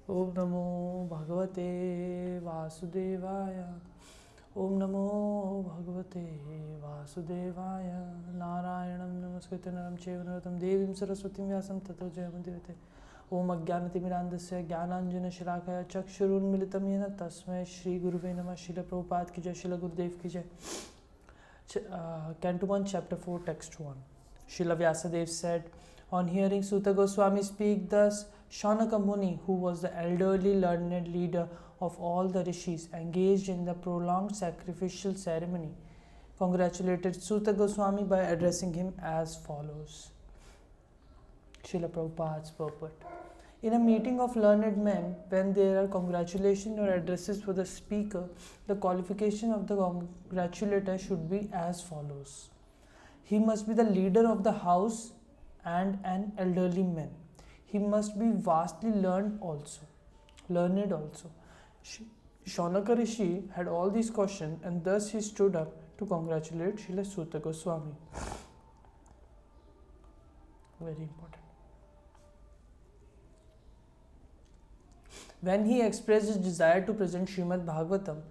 Om Namo Bhagavate Vasudevaya. Om Namo Bhagavate Vasudevaya. Narayanam Namaskritam Naram Chaiva Narottam Devim Saraswatim Vyasam Tato Jayamantirate. Om Ajnanatimirandasya Jnananjana Shalakaya Chakshurunmilitam Yena Tasmai Shri Guruve Namah. Srila Prabhupada ki jai, Srila Gurudev ki jai. Canto 1, Chapter 4, Text 1. Srila Vyasadeva said, on hearing Suta Goswami speak thus, Shaunaka Muni, who was the elderly learned leader of all the rishis engaged in the prolonged sacrificial ceremony, congratulated Suta Goswami by addressing him as follows. Srila Prabhupada's purport. In a meeting of learned men, when there are congratulations or addresses for the speaker, the qualification of the congratulator should be as follows. He must be the leader of the house and an elderly man. He must be vastly learned also. Shaunaka Rishi had all these questions, and thus he stood up to congratulate Srila Suta Goswami. Very important. When he expressed his desire to present Srimad Bhagwatam,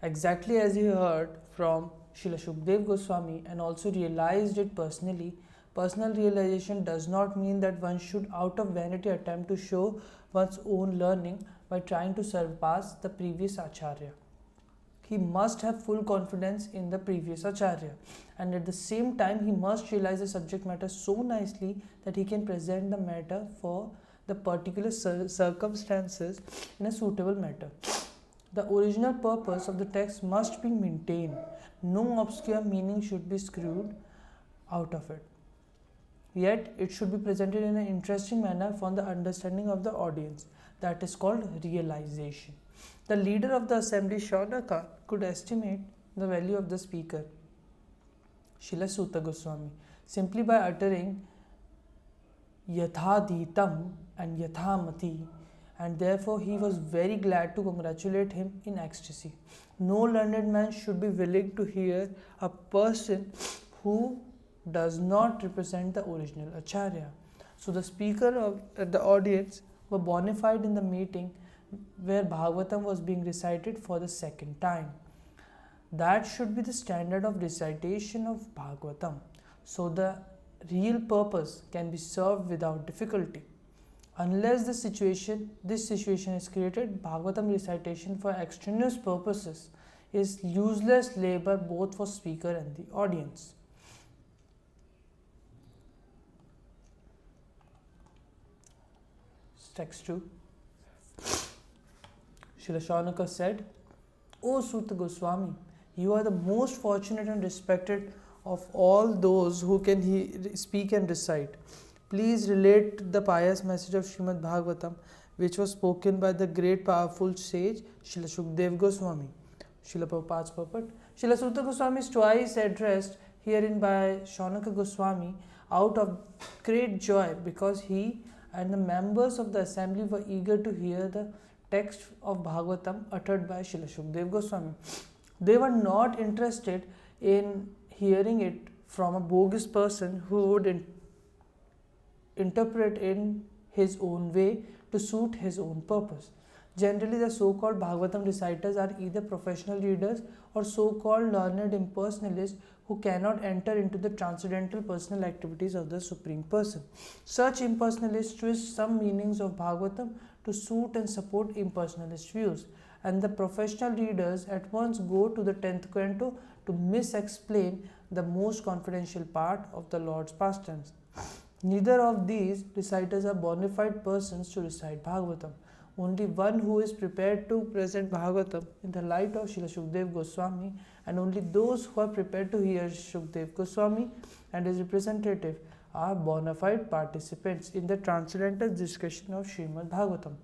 exactly as he heard from Srila Shukdev Goswami and also realized it personally, personal realization does not mean that one should out of vanity attempt to show one's own learning by trying to surpass the previous Acharya. He must have full confidence in the previous Acharya, and at the same time he must realize the subject matter so nicely that he can present the matter for the particular circumstances in a suitable manner. The original purpose of the text must be maintained. No obscure meaning should be screwed out of it. Yet it should be presented in an interesting manner for the understanding of the audience. That is called realization. The leader of the assembly, Shaunaka, could estimate the value of the speaker, Srila Suta Goswami, simply by uttering Yathaditam and Yathamati, and therefore he was very glad to congratulate him in ecstasy. No learned man should be willing to hear a person who does not represent the original Acharya. So the speaker of the audience were bona fide in the meeting where Bhagavatam was being recited for the second time. That should be the standard of recitation of Bhagavatam. So the real purpose can be served without difficulty. Unless this situation is created, Bhagavatam recitation for extraneous purposes is useless labor both for speaker and the audience. Text 2. Srila Shaunaka said, O Suta Goswami, you are the most fortunate and respected of all those who can speak and recite. Please relate the pious message of Srimad Bhagwatam, which was spoken by the great powerful sage Srila Shukdev Goswami. Srila Prabhupada's purport. Srila Suta Goswami is twice addressed herein by Shaunaka Goswami out of great joy because he and the members of the assembly were eager to hear the text of Bhagavatam uttered by Srila Shukdev Goswami. They were not interested in hearing it from a bogus person who would interpret in his own way to suit his own purpose. Generally, the so-called Bhagavatam reciters are either professional readers or so-called learned impersonalists who cannot enter into the transcendental personal activities of the Supreme Person. Such impersonalists twist some meanings of Bhagavatam to suit and support impersonalist views, and the professional readers at once go to the 10th canto to misexplain the most confidential part of the Lord's pastimes. Neither of these reciters are bona fide persons to recite Bhagavatam. Only one who is prepared to present Bhagavatam in the light of Srila Shukdev Goswami, and only those who are prepared to hear Shukdev Goswami and his representative are bona fide participants in the transcendental discussion of Srimad Bhagavatam.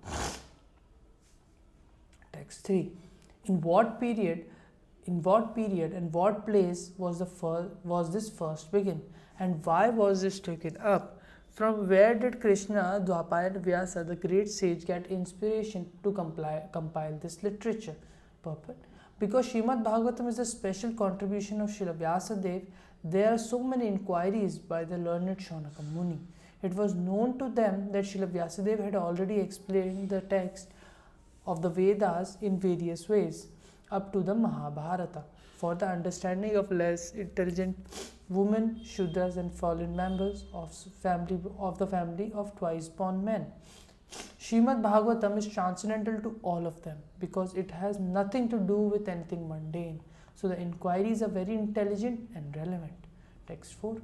Text 3. In what period and what place was this first begin, and why was this taken up? From where did Krishna, Dwapara and Vyasa, the great sage, get inspiration to compile this literature? Purport. Because Srimad Bhagavatam is a special contribution of Srila Vyasadeva, there are so many inquiries by the learned Shaunaka Muni. It was known to them that Srila Vyasadeva had already explained the text of the Vedas in various ways, up to the Mahabharata. For the understanding of less intelligent women, Shudras, and fallen members of the family of twice born men. Srimad Bhagwatam is transcendental to all of them because it has nothing to do with anything mundane. So the inquiries are very intelligent and relevant. Text 4.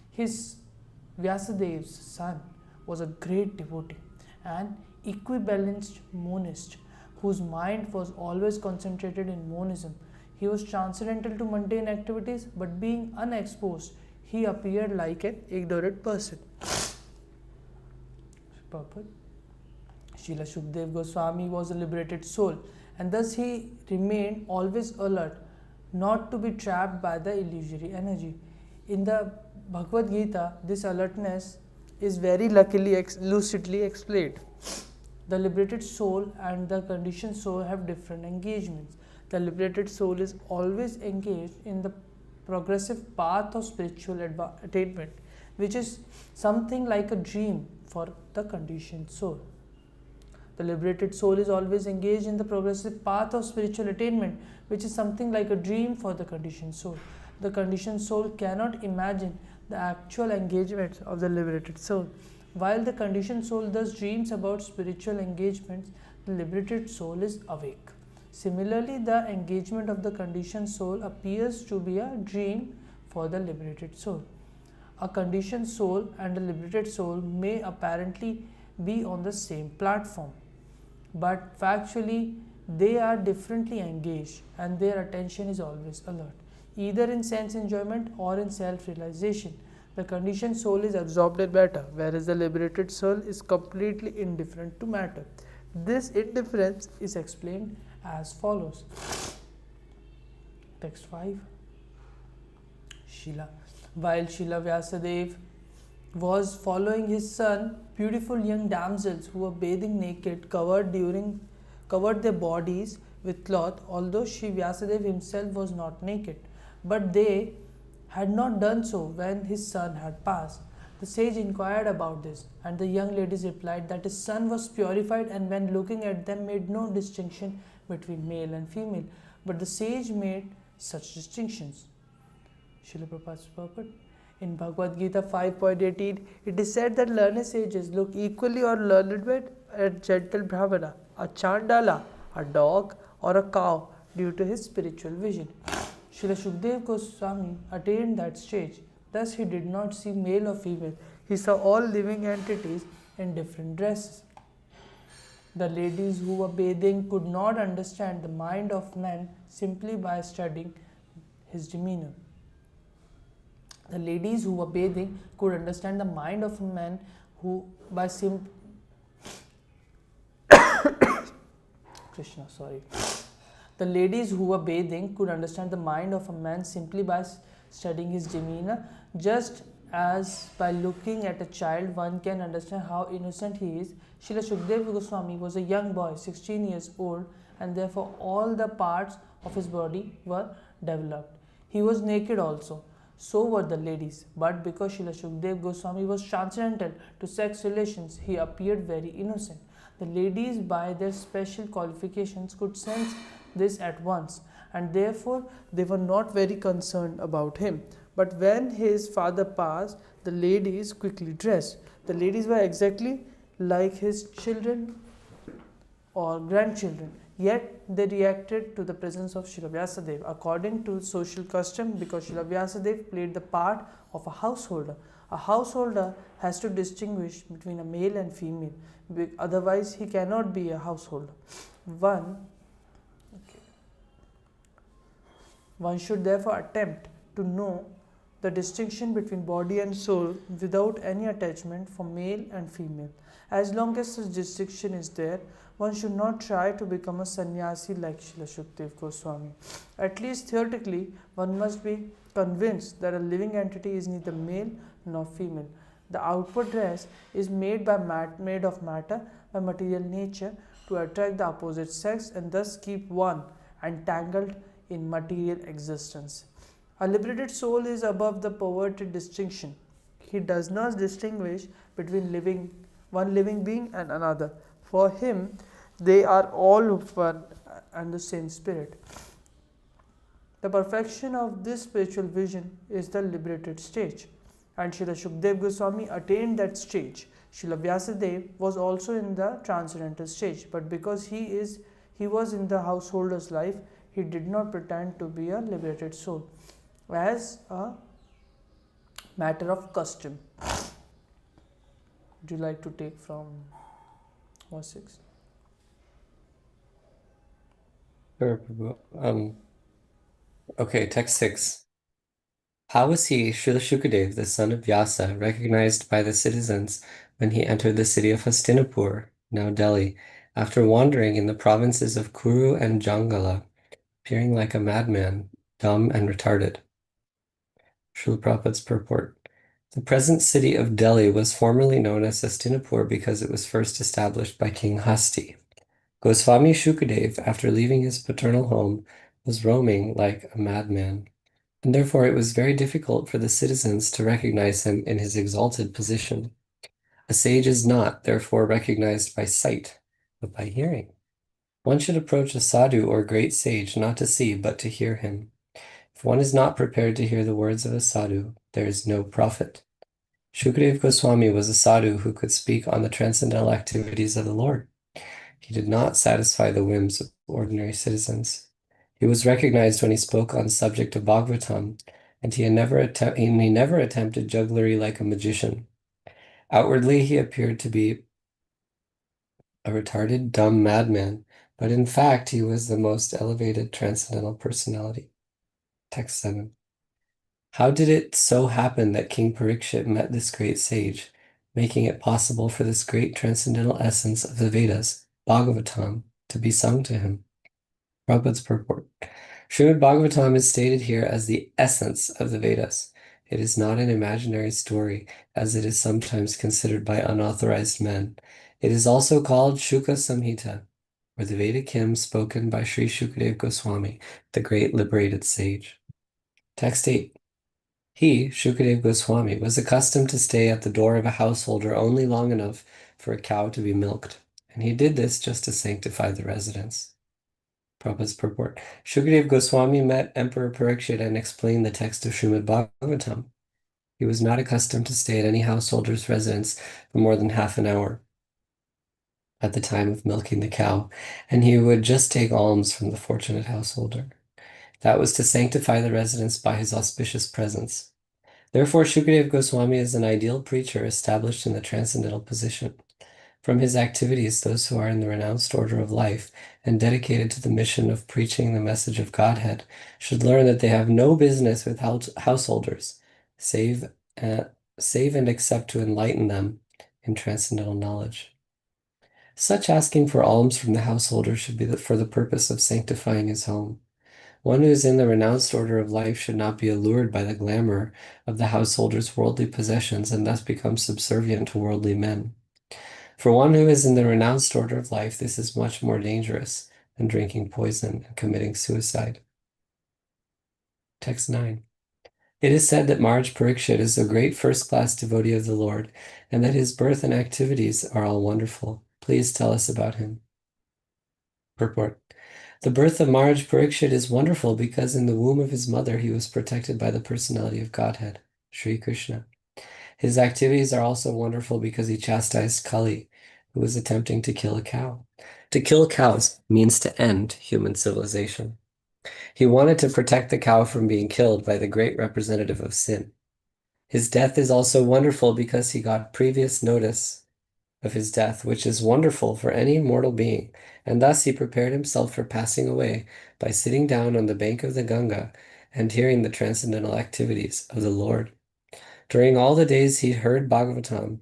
His Vyasadev's son was a great devotee and equibalanced monist whose mind was always concentrated in monism. He was transcendental to mundane activities, but being unexposed, he appeared like an ignorant person. Purport. Srila Shukdev Goswami was a liberated soul, and thus he remained always alert, not to be trapped by the illusory energy. In the Bhagavad Gita, this alertness is very lucidly explained. The liberated soul and the conditioned soul have different engagements. The liberated soul is always engaged in the progressive path of spiritual attainment, which is something like a dream for the conditioned soul. The liberated soul is always engaged in the progressive path of spiritual attainment, which is something like a dream for the conditioned soul. The conditioned soul cannot imagine the actual engagements of the liberated soul. While the conditioned soul thus dreams about spiritual engagements, the liberated soul is awake. Similarly, the engagement of the conditioned soul appears to be a dream for the liberated soul. A conditioned soul and a liberated soul may apparently be on the same platform, but factually they are differently engaged and their attention is always alert, either in sense enjoyment or in self-realization. The conditioned soul is absorbed in matter, whereas the liberated soul is completely indifferent to matter. This indifference is explained as follows. Text 5. While Srila Vyasadeva was following his son, beautiful young damsels who were bathing naked covered their bodies with cloth, although Sri Vyasadeva himself was not naked. But they had not done so when his son had passed. The sage inquired about this, and the young ladies replied that his son was purified and when looking at them made no distinction between male and female, but the sage made such distinctions. Srila Prabhupada's purport. In Bhagavad Gita 5.18, it is said that learned sages look equally or learned at gentle Brahmana, a Chandala, a dog, or a cow due to his spiritual vision. Srila Shukdev Goswami attained that stage. Thus, he did not see male or female. He saw all living entities in different dresses. The ladies who were bathing could not understand the mind of man simply by studying his demeanor. The ladies who were bathing could understand the mind of a man who by The ladies who were bathing could understand the mind of a man simply by studying his demeanor, just as by looking at a child one can understand how innocent he is. Srila Shukdev Goswami was a young boy, 16 years old, and therefore all the parts of his body were developed. He was naked also. So were the ladies, but because Srila Shukdev Goswami was transcendental to sex relations, he appeared very innocent. The ladies, by their special qualifications, could sense this at once, and therefore they were not very concerned about him. But when his father passed, the ladies quickly dressed. The ladies were exactly like his children or grandchildren, yet they reacted to the presence of Srila Vyasadeva according to social custom, because Srila Vyasadeva played the part of a householder. A householder has to distinguish between a male and female, otherwise he cannot be a householder. One should therefore attempt to know the distinction between body and soul without any attachment for male and female. As long as such distinction is there, one should not try to become a sannyasi like Srila Shukdev Goswami. At least theoretically, one must be convinced that a living entity is neither male nor female. The outward dress is made of matter by material nature to attract the opposite sex and thus keep one entangled in material existence. A liberated soul is above the perverted distinction. He does not distinguish between one living being and another. For him, They are all of one and the same spirit. The perfection of this spiritual vision is the liberated stage, and Srila Shukdev Goswami attained that stage. Srila Vyasadeva was also in the transcendental stage, but because he was in the householder's life, he did not pretend to be a liberated soul as a matter of custom. Would you like to take from verse 6? Sure, Prabhu. Okay, text 6. How was he, Srila Shukadev, the son of Vyasa, recognized by the citizens when he entered the city of Hastinapur, now Delhi, after wandering in the provinces of Kuru and Jangala, appearing like a madman, dumb and retarded? Srila Prabhupada's purport. The present city of Delhi was formerly known as Hastinapur because it was first established by King Hasti. Goswami Shukadev, after leaving his paternal home, was roaming like a madman, and therefore it was very difficult for the citizens to recognize him in his exalted position. A sage is not, therefore, recognized by sight, but by hearing. One should approach a sadhu or great sage not to see, but to hear him. If one is not prepared to hear the words of a sadhu, there is no profit. Shukadeva Goswami was a sadhu who could speak on the transcendental activities of the Lord. He did not satisfy the whims of ordinary citizens. He was recognized when he spoke on the subject of Bhagwatam, and he never attempted jugglery like a magician. Outwardly, he appeared to be a retarded, dumb madman, but in fact, he was the most elevated transcendental personality. Text 7. How did it so happen that King Parikshit met this great sage, making it possible for this great transcendental essence of the Vedas, Bhagavatam, to be sung to him? Prabhupada's purport. Srimad Bhagavatam is stated here as the essence of the Vedas. It is not an imaginary story, as it is sometimes considered by unauthorized men. It is also called Shuka Samhita, or the Vedic hymn spoken by Sri Shukadev Goswami, the great liberated sage. Text 8. He, Shukadev Goswami, was accustomed to stay at the door of a householder only long enough for a cow to be milked, and he did this just to sanctify the residence. Prabhupada's purport. Shukadev Goswami met Emperor Parikshit and explained the text of Srimad Bhagavatam. He was not accustomed to stay at any householder's residence for more than half an hour at the time of milking the cow, and he would just take alms from the fortunate householder. That was to sanctify the residence by his auspicious presence. Therefore, Shukadev Goswami is an ideal preacher established in the transcendental position. From his activities, those who are in the renounced order of life and dedicated to the mission of preaching the message of Godhead should learn that they have no business with householders, save, save and except to enlighten them in transcendental knowledge. Such asking for alms from the householder should be for the purpose of sanctifying his home. One who is in the renounced order of life should not be allured by the glamour of the householder's worldly possessions and thus become subservient to worldly men. For one who is in the renounced order of life, this is much more dangerous than drinking poison and committing suicide. Text 9. It is said that Maharaj Parikshit is a great first-class devotee of the Lord, and that his birth and activities are all wonderful. Please tell us about him. Purport. The birth of Maharaj Parikshit is wonderful because in the womb of his mother he was protected by the personality of Godhead, Sri Krishna. His activities are also wonderful because he chastised Kali, who was attempting to kill a cow. To kill cows means to end human civilization. He wanted to protect the cow from being killed by the great representative of sin. His death is also wonderful because he got previous notice of his death, which is wonderful for any mortal being, and thus he prepared himself for passing away by sitting down on the bank of the Ganga and hearing the transcendental activities of the Lord. During all the days he heard Bhagavatam,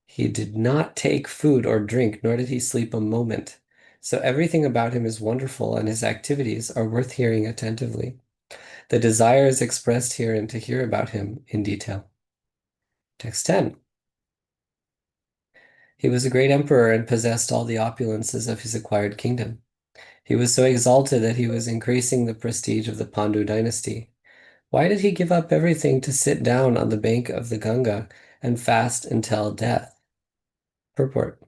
he did not take food or drink, nor did he sleep a moment. So everything about him is wonderful, and his activities are worth hearing attentively. The desire is expressed herein to hear about him in detail. Text 10. He was a great emperor and possessed all the opulences of his acquired kingdom. He was so exalted that he was increasing the prestige of the Pandu dynasty. Why did he give up everything to sit down on the bank of the Ganga and fast until death? Purport.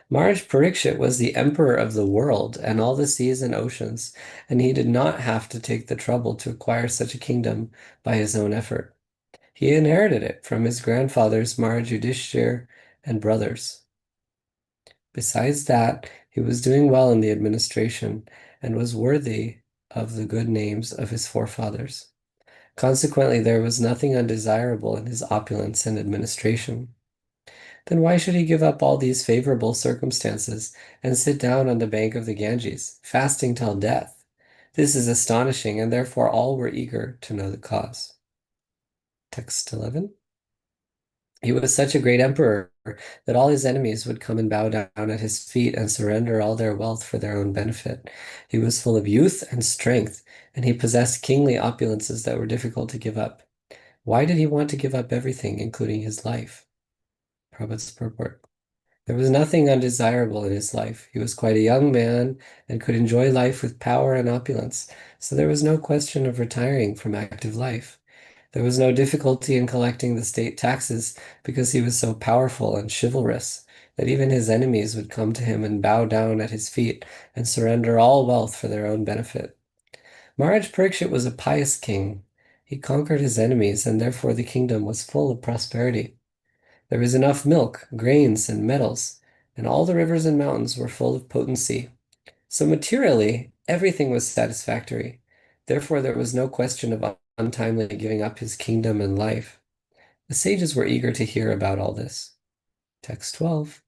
Maharaj Parikshit was the emperor of the world and all the seas and oceans, and he did not have to take the trouble to acquire such a kingdom by his own effort. He inherited it from his grandfathers Maharaj Yudhishthir and brothers. Besides that, he was doing well in the administration and was worthy of the good names of his forefathers. Consequently, there was nothing undesirable in his opulence and administration. Then why should he give up all these favorable circumstances and sit down on the bank of the Ganges, fasting till death? This is astonishing, and therefore all were eager to know the cause. Text 11. He was such a great emperor that all his enemies would come and bow down at his feet and surrender all their wealth for their own benefit. He was full of youth and strength, and he possessed kingly opulences that were difficult to give up. Why did he want to give up everything, including his life? Prabhupada's purport. There was nothing undesirable in his life. He was quite a young man and could enjoy life with power and opulence, so there was no question of retiring from active life. There was no difficulty in collecting the state taxes because he was so powerful and chivalrous that even his enemies would come to him and bow down at his feet and surrender all wealth for their own benefit. Maharaj Parikshit was a pious king. He conquered his enemies, and therefore the kingdom was full of prosperity. There was enough milk, grains, and metals, and all the rivers and mountains were full of potency. So materially, everything was satisfactory. Therefore, there was no question of untimely giving up his kingdom and life. The sages were eager to hear about all this. Text 12.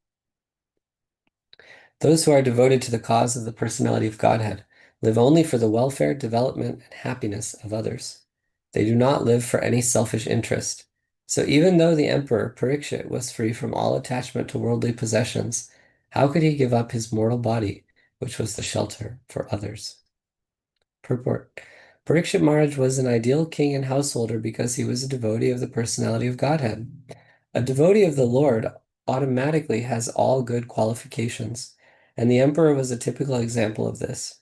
Those who are devoted to the cause of the personality of Godhead live only for the welfare, development, and happiness of others. They do not live for any selfish interest. So even though the emperor Parikshit was free from all attachment to worldly possessions, how could he give up his mortal body, which was the shelter for others? Purport. Parikshit Maharaj was an ideal king and householder because he was a devotee of the personality of Godhead. A devotee of the Lord automatically has all good qualifications, and the emperor was a typical example of this.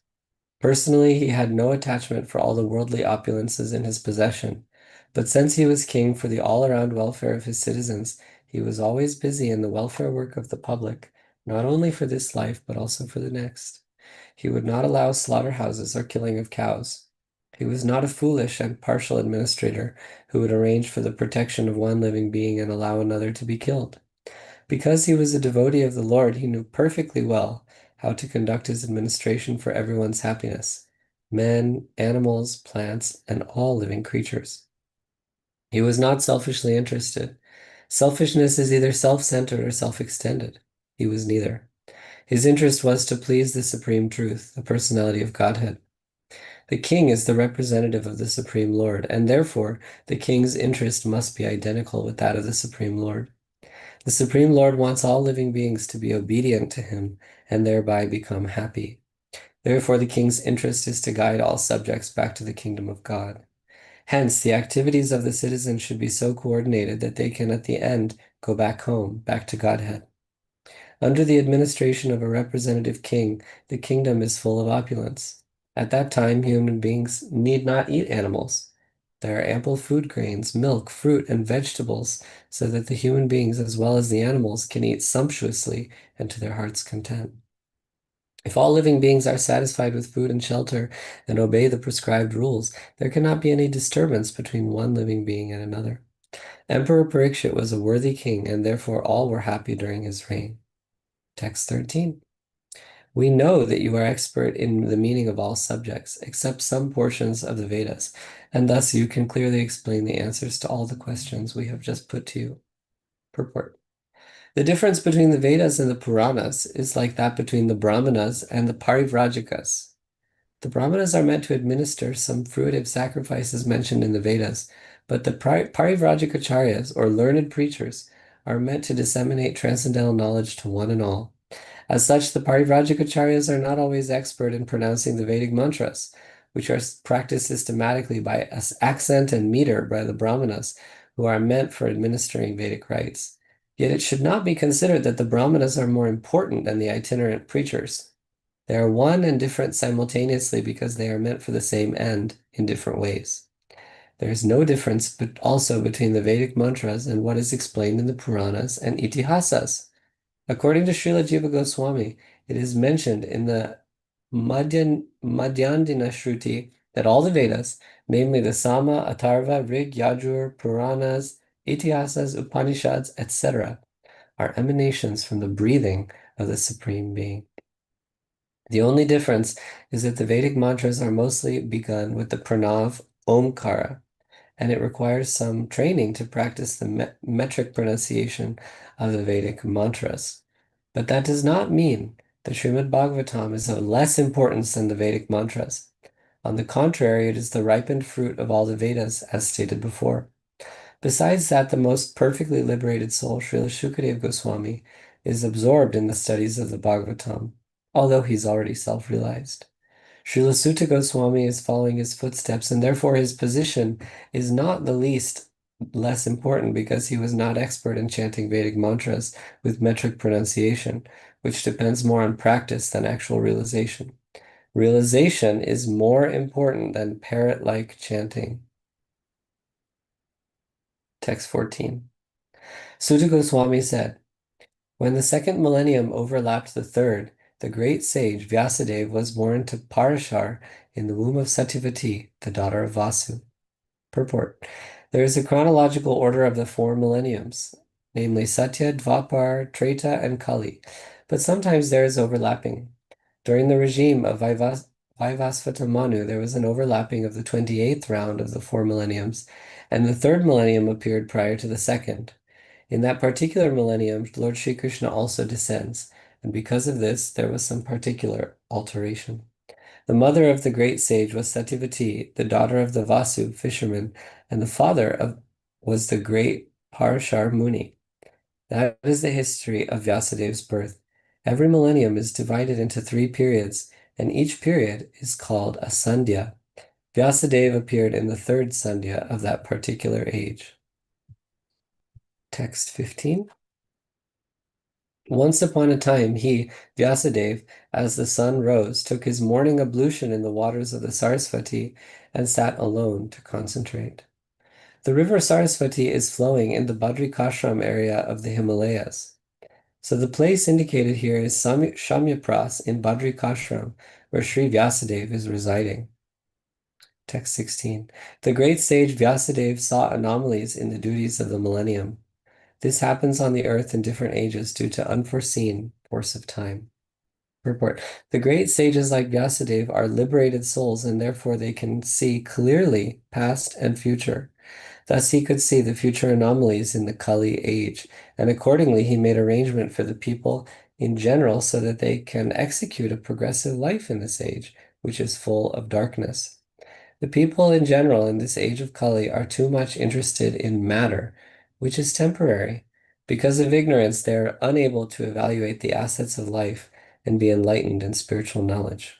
Personally, he had no attachment for all the worldly opulences in his possession, but since he was king for the all-around welfare of his citizens, he was always busy in the welfare work of the public, not only for this life, but also for the next. He would not allow slaughterhouses or killing of cows. He was not a foolish and partial administrator who would arrange for the protection of one living being and allow another to be killed. Because he was a devotee of the Lord, he knew perfectly well how to conduct his administration for everyone's happiness, men, animals, plants, and all living creatures. He was not selfishly interested. Selfishness is either self-centered or self-extended. He was neither. His interest was to please the Supreme Truth, the personality of Godhead. The king is the representative of the Supreme Lord, and therefore the king's interest must be identical with that of the Supreme Lord. The Supreme Lord wants all living beings to be obedient to him and thereby become happy. Therefore, the king's interest is to guide all subjects back to the kingdom of God. Hence, the activities of the citizens should be so coordinated that they can at the end go back home, back to Godhead. Under the administration of a representative king, the kingdom is full of opulence. At that time, human beings need not eat animals. There are ample food grains, milk, fruit, and vegetables, so that the human beings as well as the animals can eat sumptuously and to their heart's content. If all living beings are satisfied with food and shelter and obey the prescribed rules, there cannot be any disturbance between one living being and another. Emperor Parikshit was a worthy king, and therefore all were happy during his reign. Text 13. We know that you are expert in the meaning of all subjects, except some portions of the Vedas, and thus you can clearly explain the answers to all the questions we have just put to you. Purport. The difference between the Vedas and the Puranas is like that between the Brahmanas and the Parivrajakas. The Brahmanas are meant to administer some fruitive sacrifices mentioned in the Vedas, but the Parivrajakacharyas, or learned preachers, are meant to disseminate transcendental knowledge to one and all. As such, the Parivrajakacharyas are not always expert in pronouncing the Vedic mantras, which are practiced systematically by accent and meter by the Brahmanas, who are meant for administering Vedic rites. Yet it should not be considered that the Brahmanas are more important than the itinerant preachers. They are one and different simultaneously because they are meant for the same end in different ways. There is no difference but also between the Vedic mantras and what is explained in the Puranas and Itihasas. According to Srila Jiva Goswami, it is mentioned in the Madhyandina Shruti that all the Vedas, namely the Sama, Atharva, Rig, Yajur, Puranas, Itihasas, Upanishads, etc., are emanations from the breathing of the Supreme Being. The only difference is that the Vedic mantras are mostly begun with the pranav Omkara, and it requires some training to practice the metric pronunciation of the Vedic mantras. But that does not mean that Srimad Bhagwatam is of less importance than the Vedic mantras. On the contrary, it is the ripened fruit of all the Vedas, as stated before. Besides that, the most perfectly liberated soul, Srila Shukadeva Goswami, is absorbed in the studies of the Bhagavatam, although he's already self-realized. Srila Sutta Goswami is following his footsteps, and therefore his position is not the least less important because he was not expert in chanting Vedic mantras with metric pronunciation, which depends more on practice than actual realization. Realization is more important than parrot-like chanting. Text 14. Sutta Goswami said, when the second millennium overlapped the third, the great sage Vyasadeva was born to Parashar in the womb of Satyavati, the daughter of Vasu. Purport. There is a chronological order of the four millenniums, namely Satya, Dvapar, Treta, and Kali, but sometimes there is overlapping. During the regime of Vaivasvata Manu, there was an overlapping of the 28th round of the four millenniums, and the third millennium appeared prior to the second. In that particular millennium, Lord Sri Krishna also descends, and because of this, there was some particular alteration. The mother of the great sage was Satyavati, the daughter of the Vasu fisherman, and the father of was the great Parashar Muni. That is the history of Vyasadev's birth. Every millennium is divided into 3 periods, and each period is called a Sandhya. Vyasadeva appeared in the third Sandhya of that particular age. Text 15. Once upon a time, he, Vyasadeva, as the sun rose, took his morning ablution in the waters of the Sarasvati and sat alone to concentrate. The river Sarasvati is flowing in the Badrikashram area of the Himalayas. So the place indicated here is Shamyapras in Badrikashram, where Sri Vyasadeva is residing. Text 16. The great sage Vyasadeva saw anomalies in the duties of the millennium. This happens on the earth in different ages due to unforeseen force of time. Purport. The great sages like Vyasadeva are liberated souls, and therefore they can see clearly past and future. Thus he could see the future anomalies in the Kali age, and accordingly he made arrangement for the people in general so that they can execute a progressive life in this age, which is full of darkness. The people in general in this age of Kali are too much interested in matter, which is temporary. Because of ignorance, they are unable to evaluate the assets of life and be enlightened in spiritual knowledge.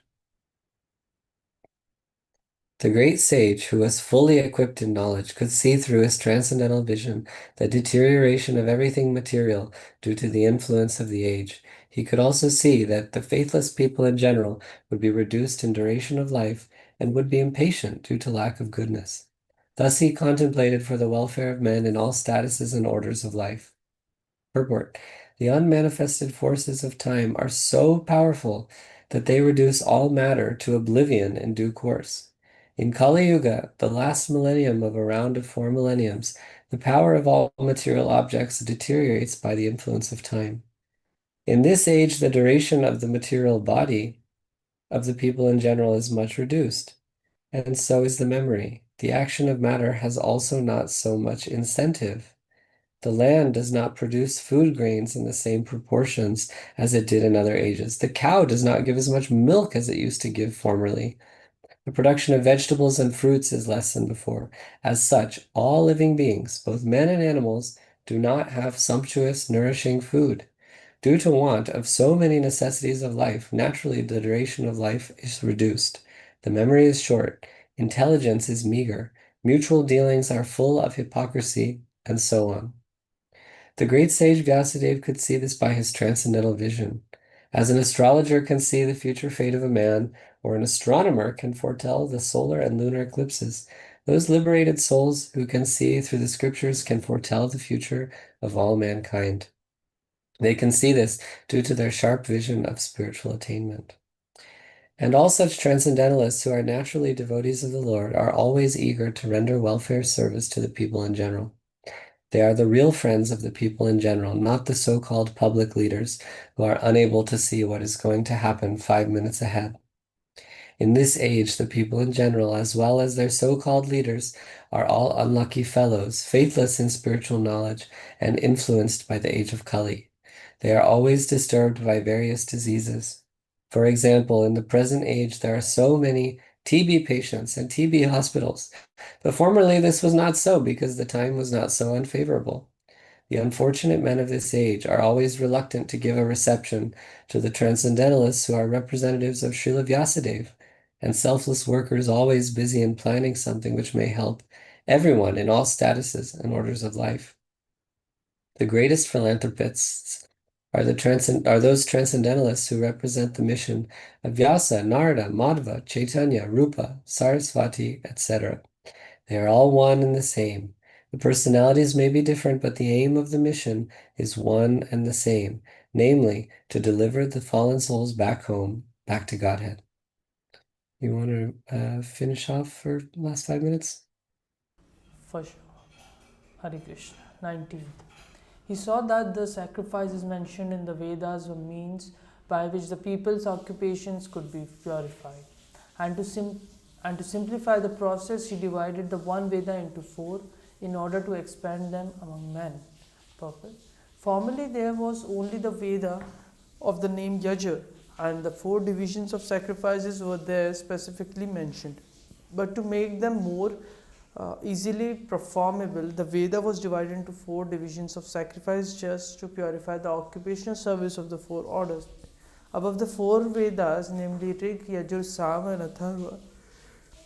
The great sage, who was fully equipped in knowledge, could see through his transcendental vision the deterioration of everything material due to the influence of the age. He could also see that the faithless people in general would be reduced in duration of life and would be impatient due to lack of goodness. Thus he contemplated for the welfare of men in all statuses and orders of life. Purport. The unmanifested forces of time are so powerful that they reduce all matter to oblivion in due course. In Kali Yuga, the last millennium of a round of 4 millenniums, the power of all material objects deteriorates by the influence of time. In this age, the duration of the material body of the people in general is much reduced, and so is the memory. The action of matter has also not so much incentive. The land does not produce food grains in the same proportions as it did in other ages. The cow does not give as much milk as it used to give formerly. The production of vegetables and fruits is less than before. As such, all living beings, both men and animals, do not have sumptuous, nourishing food. Due to want of so many necessities of life, naturally the duration of life is reduced. The memory is short, intelligence is meager, mutual dealings are full of hypocrisy, and so on. The great sage Vyasadeva could see this by his transcendental vision. As an astrologer can see the future fate of a man, or an astronomer can foretell the solar and lunar eclipses, those liberated souls who can see through the scriptures can foretell the future of all mankind. They can see this due to their sharp vision of spiritual attainment. And all such transcendentalists who are naturally devotees of the Lord are always eager to render welfare service to the people in general. They are the real friends of the people in general, not the so-called public leaders who are unable to see what is going to happen 5 minutes ahead. In this age, the people in general, as well as their so-called leaders, are all unlucky fellows, faithless in spiritual knowledge and influenced by the age of Kali. They are always disturbed by various diseases. For example, in the present age, there are so many TB patients and TB hospitals, but formerly this was not so because the time was not so unfavorable. The unfortunate men of this age are always reluctant to give a reception to the transcendentalists who are representatives of Srila Vyasadeva, and selfless workers always busy in planning something which may help everyone in all statuses and orders of life. The greatest philanthropists are those transcendentalists who represent the mission of Vyasa, Narada, Madhva, Chaitanya, Rupa, Sarasvati, etc. They are all one and the same. The personalities may be different, but the aim of the mission is one and the same, namely, to deliver the fallen souls back home, back to Godhead. You want to finish off for the last 5 minutes? For sure. Hare Krishna. 19th. He saw that the sacrifices mentioned in the Vedas were means by which the people's occupations could be purified. And to simplify the process, he divided the one Veda into four in order to expand them among men. Purpose. Formerly, there was only the Veda of the name Yajur, and the four divisions of sacrifices were there specifically mentioned. But to make them more easily performable, the Veda was divided into four divisions of sacrifice just to purify the occupational service of the four orders. Above the four Vedas, namely Rig, Yajur, Sam, and Atharva,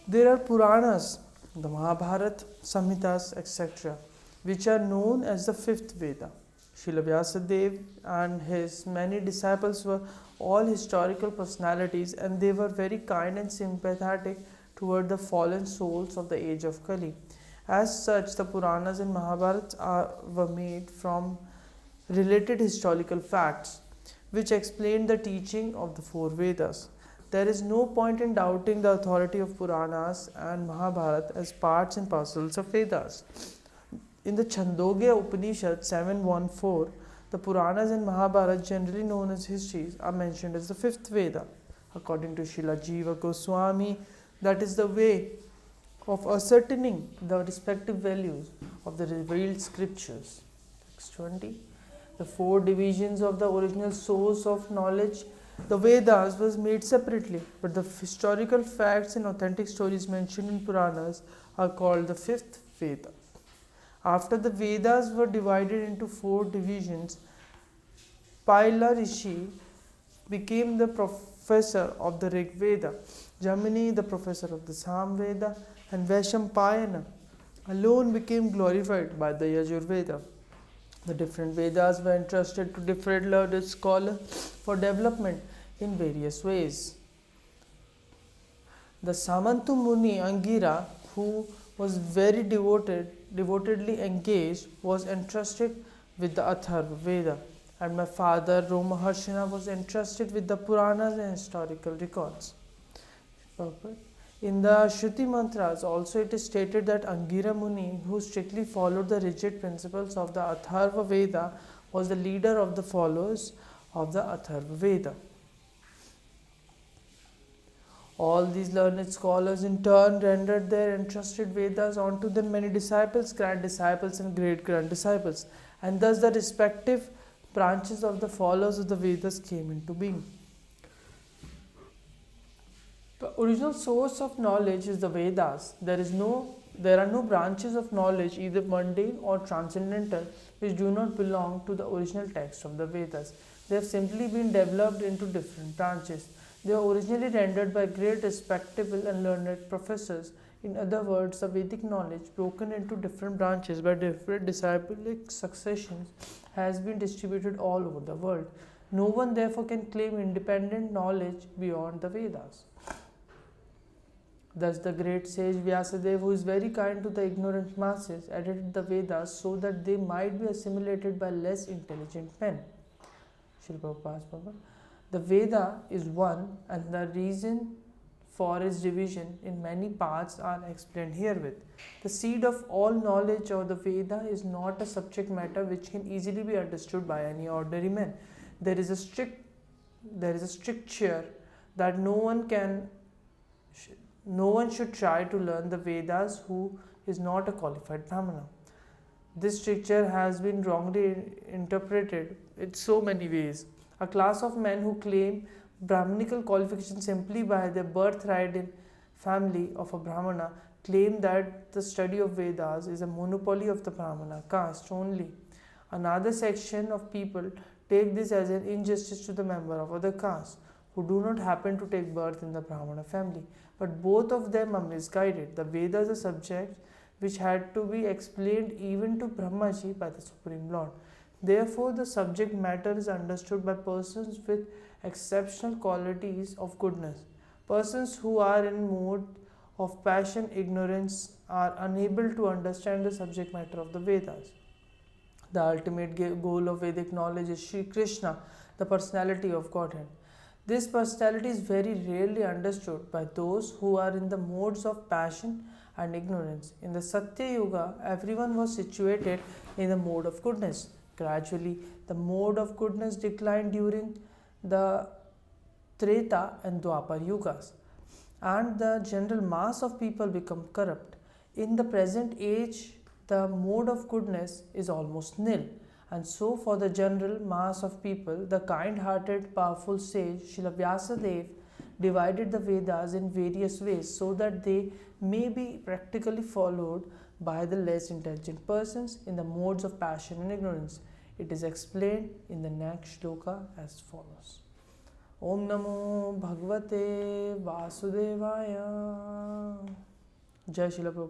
there are Puranas, the Mahabharata, Samhitas, etc., which are known as the fifth Veda. Srila Vyasadeva and his many disciples were all historical personalities, and they were very kind and sympathetic toward the fallen souls of the age of Kali. As such, the Puranas and Mahabharata were made from related historical facts, which explain the teaching of the four Vedas. There is no point in doubting the authority of Puranas and Mahabharata as parts and parcels of Vedas. In the Chandogya Upanishad 7.1.4, the Puranas and Mahabharata, generally known as histories, are mentioned as the fifth Veda. According to Srila Jiva Goswami, that is the way of ascertaining the respective values of the revealed scriptures. Text 20. The four divisions of the original source of knowledge, the Vedas, was made separately, but the historical facts and authentic stories mentioned in Puranas are called the fifth Veda. After the Vedas were divided into four divisions, Paila Rishi became the professor of the Rig Veda, Jamini the professor of the Sam Veda, and Vaishampayana alone became glorified by the Yajur Veda. The different Vedas were entrusted to different learned scholars for development in various ways. The Samantu Muni Angira, who was very devotedly engaged, was entrusted with the Atharva Veda, and my father Romaharshana was entrusted with the Puranas and historical records. In the Shruti Mantras also it is stated that Angira Muni, who strictly followed the rigid principles of the Atharva Veda, was the leader of the followers of the Atharva Veda. All these learned scholars in turn rendered their entrusted Vedas onto their many disciples, grand disciples, and great grand disciples, and thus the respective branches of the followers of the Vedas came into being. The original source of knowledge is the Vedas. There are no branches of knowledge, either mundane or transcendental, which do not belong to the original text of the Vedas. They have simply been developed into different branches. They were originally rendered by great respectable and learned professors. In other words, the Vedic knowledge, broken into different branches by different disciplic successions, has been distributed all over the world. No one therefore can claim independent knowledge beyond the Vedas. Thus the great sage Vyasadeva, who is very kind to the ignorant masses, edited the Vedas so that they might be assimilated by less intelligent men. Srila Prabhupada's purport. The Veda is one, and the reason for its division in many parts are explained herewith. The seed of all knowledge of the Veda is not a subject matter which can easily be understood by any ordinary man. There is a stricture that no one should try to learn the Vedas who is not a qualified Brahmana. This stricture has been wrongly interpreted in so many ways. A class of men who claim Brahminical qualification simply by their birthright in family of a Brahmana claim that the study of Vedas is a monopoly of the Brahmana caste only. Another section of people take this as an injustice to the member of other castes who do not happen to take birth in the Brahmana family. But both of them are misguided. The Vedas are subjects which had to be explained even to Brahmaji by the Supreme Lord. Therefore, the subject matter is understood by persons with exceptional qualities of goodness. Persons who are in mood of passion, ignorance, are unable to understand the subject matter of the Vedas. The ultimate goal of Vedic knowledge is Sri Krishna, the personality of Godhead. This personality is very rarely understood by those who are in the modes of passion and ignorance. In the Satya Yuga, everyone was situated in the mode of goodness. Gradually, the mode of goodness declined during the Treta and Dwapar Yugas, and the general mass of people become corrupt. In the present age, the mode of goodness is almost nil, and so for the general mass of people, the kind-hearted, powerful sage Srila Vyasadeva divided the Vedas in various ways so that they may be practically followed by the less intelligent persons in the modes of passion and ignorance. It is explained in the next shloka as follows. Om Namo Bhagavate Vasudevaya. Jai Srila Prabhupada.